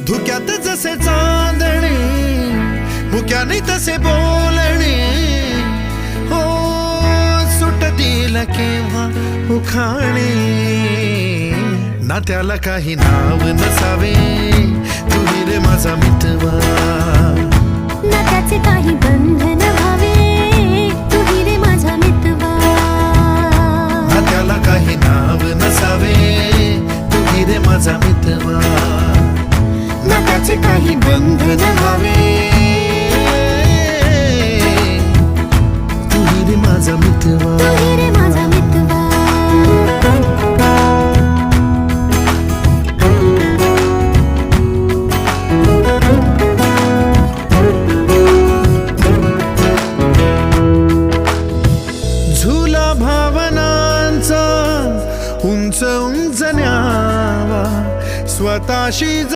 धुक्यात जसे चांदणे मुक्याने तसे बोलणे हो सुटतील केव्हा उखाणे ना त्याला काही नाव नसावे तुही रे माझा मितवा ना त्याचे काही बंधन व्हावे तुही रे माझा मितवा ना त्याला काही नाव नसावे तुही रे माझा मितवा ना त्याचे काही बंधन व्हावे तुही रे माझा मितवा तुही रे माझा मितवा झुला भावनांचा उंच उंच न्यावा स्वतःशी